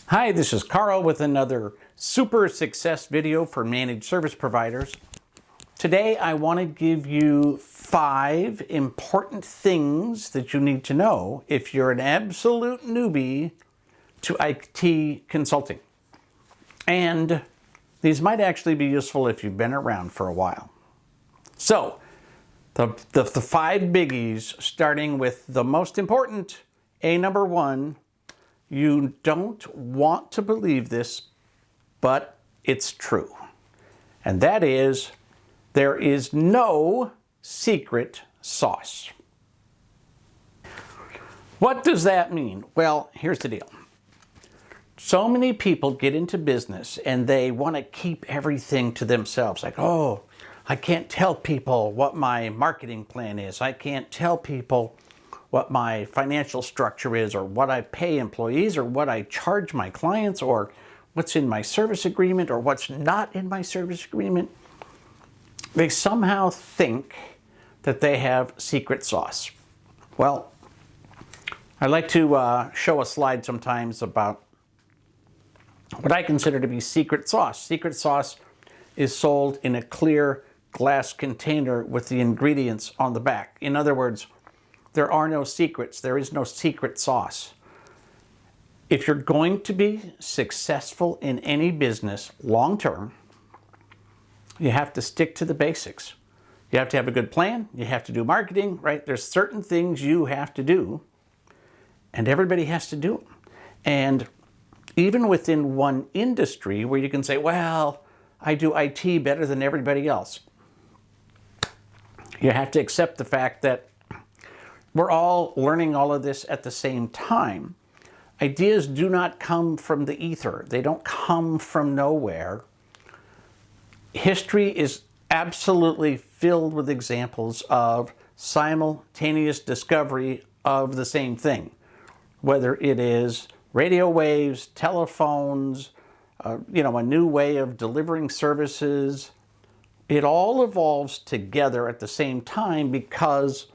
Hi, this is Carl with another super success video for managed service providers. Today I want to give you 5 important things that you need to know if you're an absolute newbie to IT consulting. And these might actually be useful if you've been around for a while. So, the 5 biggies, starting with the most important, number 1. You don't want to believe this, but it's true. And that is, there is no secret sauce. What does that mean? Well, here's the deal. So many people get into business and they want to keep everything to themselves. Like, oh, I can't tell people what my marketing plan is. I can't tell people what my financial structure is, or what I pay employees, or what I charge my clients, or what's in my service agreement, or what's not in my service agreement. They somehow think that they have secret sauce. Well, I like to show a slide sometimes about what I consider to be secret sauce. Secret sauce is sold in a clear glass container with the ingredients on the back. In other words, there are no secrets. There is no secret sauce. If you're going to be successful in any business long term, you have to stick to the basics. You have to have a good plan. You have to do marketing, right? There's certain things you have to do, and everybody has to do them. And even within one industry where you can say, well, I do IT better than everybody else, you have to accept the fact that we're all learning all of this at the same time. Ideas do not come from the ether. They don't come from nowhere. History is absolutely filled with examples of simultaneous discovery of the same thing, whether it is radio waves, telephones, a new way of delivering services. It all evolves together at the same time because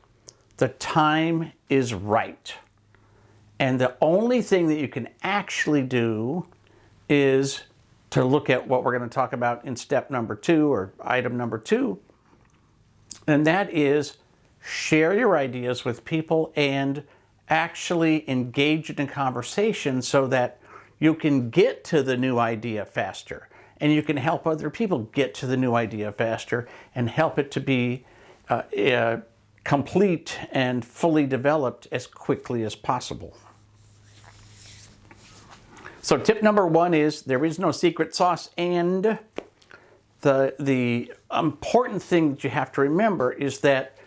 the time is right. And the only thing that you can actually do is to look at what we're going to talk about in step number 2, or item number 2. And that is share your ideas with people and actually engage in a conversation so that you can get to the new idea faster. And you can help other people get to the new idea faster and help it to be complete and fully developed as quickly as possible. So tip number 1 is there is no secret sauce, and the important thing that you have to remember is that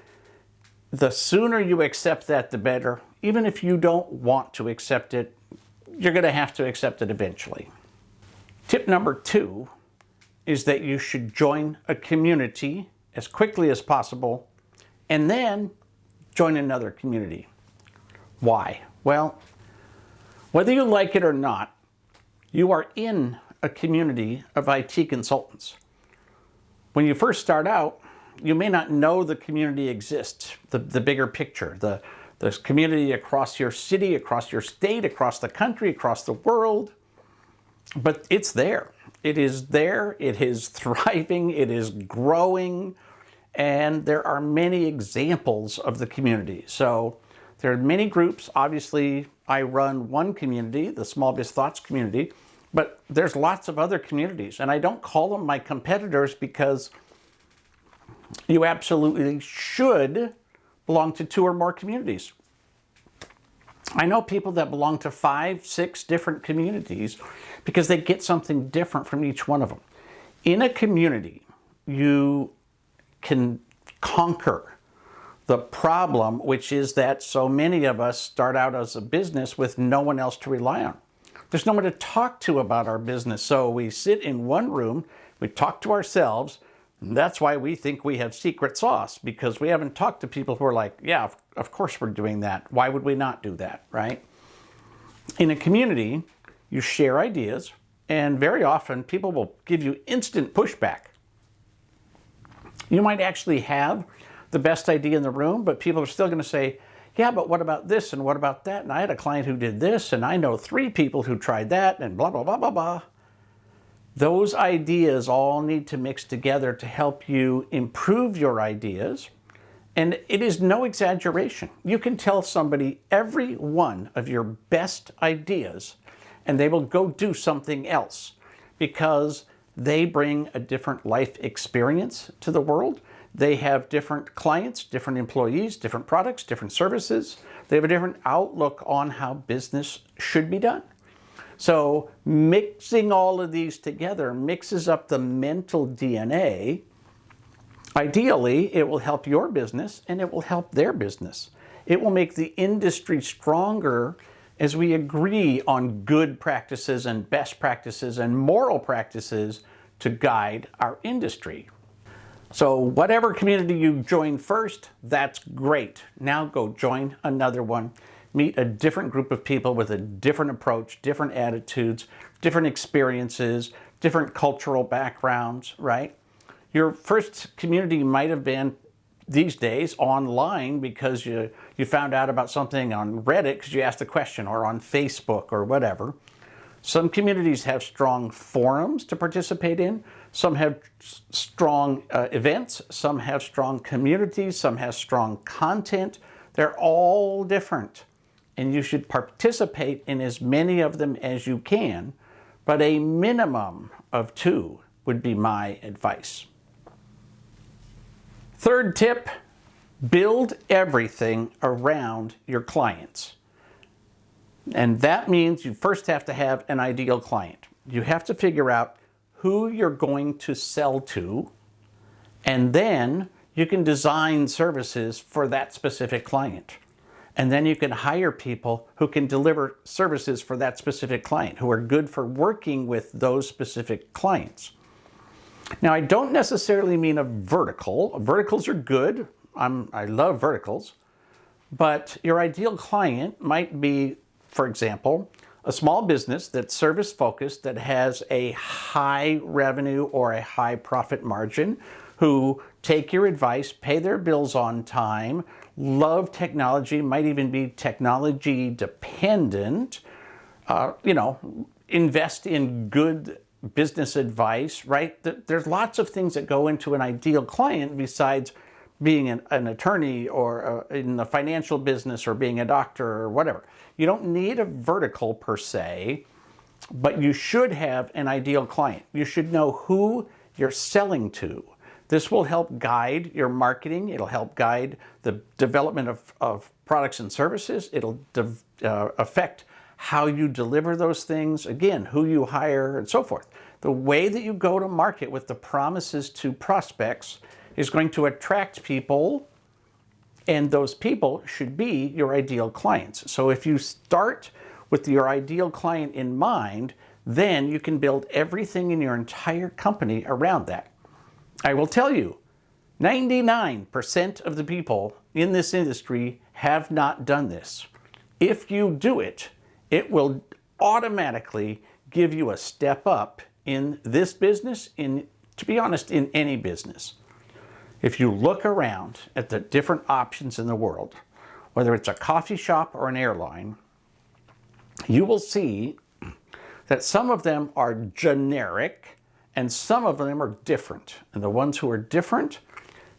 the sooner you accept that, the better. Even if you don't want to accept it, you're going to have to accept it eventually. Tip number 2 is that you should join a community as quickly as possible, and then join another community. Why? Well, whether you like it or not, you are in a community of IT consultants. When you first start out, you may not know the community exists, the bigger picture, the community across your city, across your state, across the country, across the world. But it's there. It is there. It is thriving. It is growing. And there are many examples of the community. So there are many groups. Obviously, I run one community, the Small Biz Thoughts community, but there's lots of other communities. And I don't call them my competitors because you absolutely should belong to 2 or more communities. I know people that belong to 5, 6 different communities because they get something different from each one of them. In a community, you can conquer the problem, which is that so many of us start out as a business with no one else to rely on. There's no one to talk to about our business, so we sit in one room, we talk to ourselves, and that's why we think we have secret sauce, because we haven't talked to people who are like, yeah, of course we're doing that. Why would we not do that, right? In a community, you share ideas, and very often people will give you instant pushback. You might actually have the best idea in the room, but people are still going to say, yeah, but what about this and what about that? And I had a client who did this, and I know 3 people who tried that, and blah, blah, blah, blah, blah. Those ideas all need to mix together to help you improve your ideas. And it is no exaggeration. You can tell somebody every one of your best ideas, and they will go do something else because they bring a different life experience to the world. They have different clients, different employees, different products, different services. They have a different outlook on how business should be done. So mixing all of these together mixes up the mental DNA. Ideally, it will help your business and it will help their business. It will make the industry stronger as we agree on good practices and best practices and moral practices to guide our industry. So whatever community you join first, that's great. Now go join another one. Meet a different group of people with a different approach, different attitudes, different experiences, different cultural backgrounds, right? Your first community might have been these days online because you found out about something on Reddit because you asked a question, or on Facebook or whatever. Some communities have strong forums to participate in. Some have strong events. Some have strong communities. Some have strong content. They're all different. And you should participate in as many of them as you can, but a minimum of 2 would be my advice. Third tip, build everything around your clients. And that means you first have to have an ideal client. You have to figure out who you're going to sell to, and then you can design services for that specific client. And then you can hire people who can deliver services for that specific client, who are good for working with those specific clients. Now, I don't necessarily mean a vertical. Verticals are good. I love verticals. But your ideal client might be, for example, a small business that's service-focused, that has a high revenue or a high profit margin, who take your advice, pay their bills on time, love technology, might even be technology dependent, invest in good business advice, right? There's lots of things that go into an ideal client besides being an attorney or in the financial business or being a doctor or whatever. You don't need a vertical per se, but you should have an ideal client. You should know who you're selling to. This will help guide your marketing. It'll help guide the development of products and services. It'll affect how you deliver those things, again, who you hire, and so forth. The way that you go to market with the promises to prospects is going to attract people, and those people should be your ideal clients. So if you start with your ideal client in mind, then you can build everything in your entire company around that. I will tell you, 99% of the people in this industry have not done this. If you do it, it will automatically give you a step up in this business, to be honest, in any business. If you look around at the different options in the world, whether it's a coffee shop or an airline, you will see that some of them are generic and some of them are different. And the ones who are different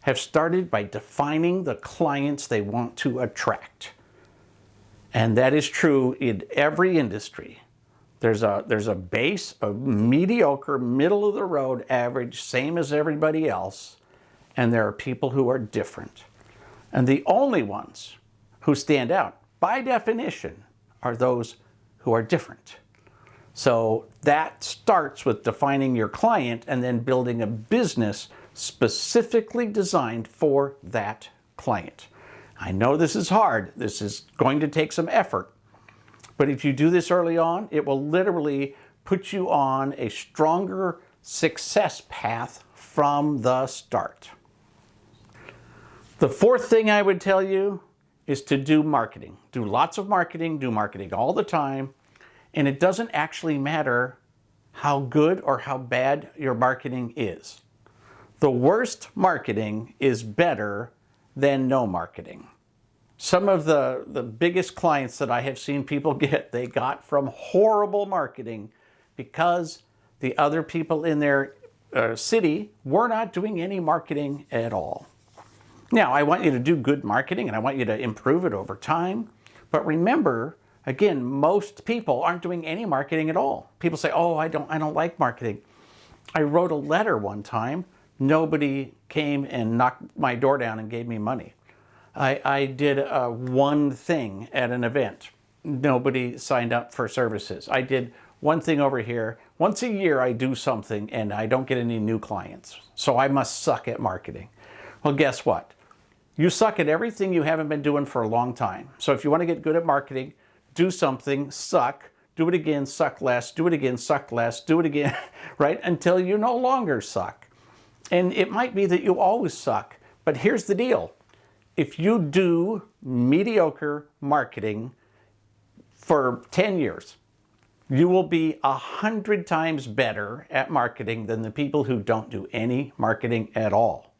have started by defining the clients they want to attract. And that is true in every industry. There's a base, a mediocre, middle of the road average, same as everybody else. And there are people who are different. And the only ones who stand out, by definition, are those who are different. So that starts with defining your client and then building a business specifically designed for that client. I know this is hard. This is going to take some effort. But if you do this early on, it will literally put you on a stronger success path from the start. The fourth thing I would tell you is to do marketing. Do lots of marketing, do marketing all the time, and it doesn't actually matter how good or how bad your marketing is. The worst marketing is better than no marketing. Some of the biggest clients that I have seen people get, they got from horrible marketing because the other people in their city were not doing any marketing at all. Now, I want you to do good marketing and I want you to improve it over time. But remember, again, most people aren't doing any marketing at all. People say, oh, I don't like marketing. I wrote a letter one time. Nobody came and knocked my door down and gave me money. I did one thing at an event. Nobody signed up for services. I did one thing over here. Once a year I do something and I don't get any new clients. So I must suck at marketing. Well, guess what? You suck at everything you haven't been doing for a long time. So if you want to get good at marketing, do something, suck, do it again, suck less, do it again, suck less, do it again, right? Until you no longer suck. And it might be that you always suck, but here's the deal. If you do mediocre marketing for 10 years, you will be 100 times better at marketing than the people who don't do any marketing at all.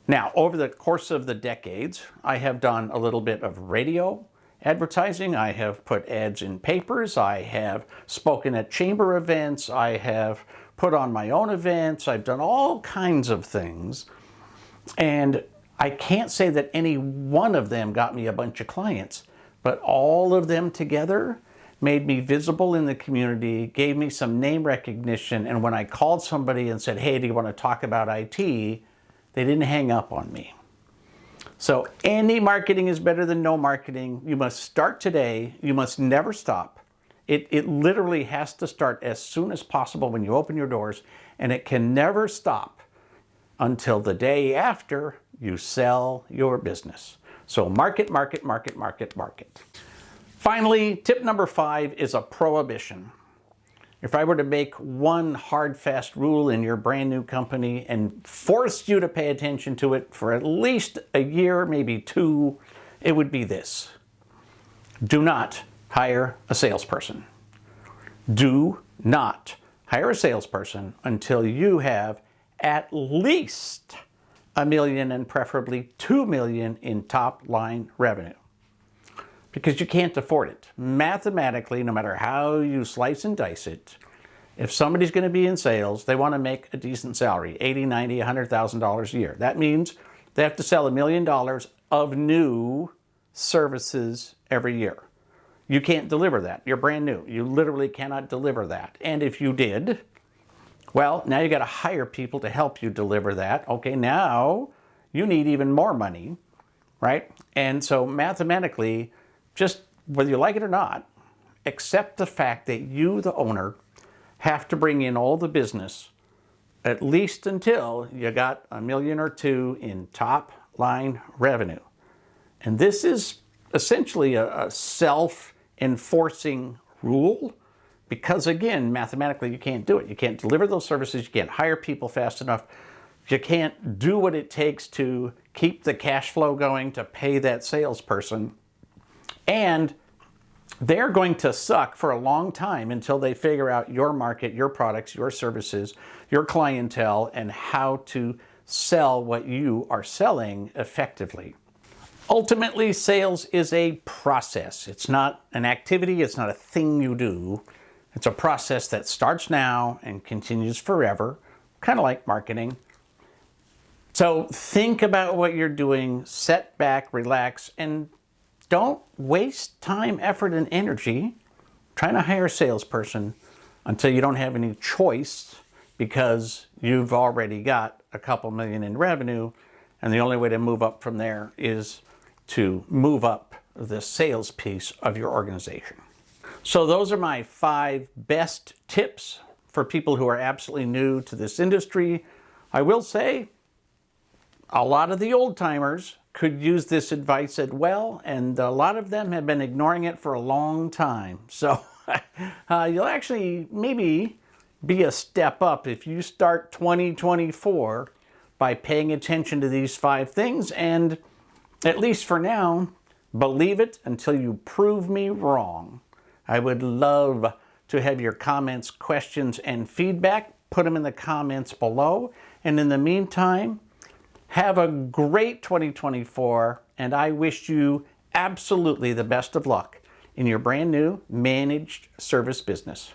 Now, over the course of the decades, I have done a little bit of radio advertising. I have put ads in papers. I have spoken at chamber events. I have put on my own events. I've done all kinds of things. And I can't say that any one of them got me a bunch of clients, but all of them together made me visible in the community, gave me some name recognition, and when I called somebody and said, hey, do you want to talk about IT, they didn't hang up on me. So any marketing is better than no marketing. You must start today. You must never stop. It literally has to start as soon as possible when you open your doors, and it can never stop until the day after you sell your business. So market, market, market, market, market. Finally, tip number 5 is a prohibition. If I were to make one hard, fast rule in your brand new company and force you to pay attention to it for at least a year, maybe 2, it would be this. Do not hire a salesperson. Do not hire a salesperson until you have at least $1 million and preferably $2 million in top line revenue. Because you can't afford it. Mathematically, no matter how you slice and dice it, if somebody's going to be in sales, they want to make a decent salary, $80,000, $90,000, $100,000 a year. That means they have to sell $1 million of new services every year. You can't deliver that. You're brand new. You literally cannot deliver that. And if you did, well, now you got to hire people to help you deliver that. Okay, now you need even more money, right? And so mathematically, just whether you like it or not, accept the fact that you, the owner, have to bring in all the business at least until you got $1 million or $2 million in top line revenue. And this is essentially a self-enforcing rule because, again, mathematically you can't do it. You can't deliver those services. You can't hire people fast enough. You can't do what it takes to keep the cash flow going to pay that salesperson. And they're going to suck for a long time until they figure out your market, your products, your services, your clientele, and how to sell what you are selling effectively. Ultimately, sales is a process. It's not an activity. It's not a thing you do. It's a process that starts now and continues forever, kind of like marketing. So think about what you're doing, set back, relax, and don't waste time, effort, and energy trying to hire a salesperson until you don't have any choice because you've already got a couple million in revenue, and the only way to move up from there is to move up the sales piece of your organization. So those are my 5 best tips for people who are absolutely new to this industry. I will say a lot of the old timers could use this advice as well, and a lot of them have been ignoring it for a long time. So you'll actually maybe be a step up if you start 2024 by paying attention to these 5 things, and at least for now, believe it until you prove me wrong. I would love to have your comments, questions, and feedback. Put them in the comments below. And in the meantime, have a great 2024 and I wish you absolutely the best of luck in your brand new managed service business.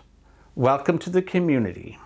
Welcome to the community.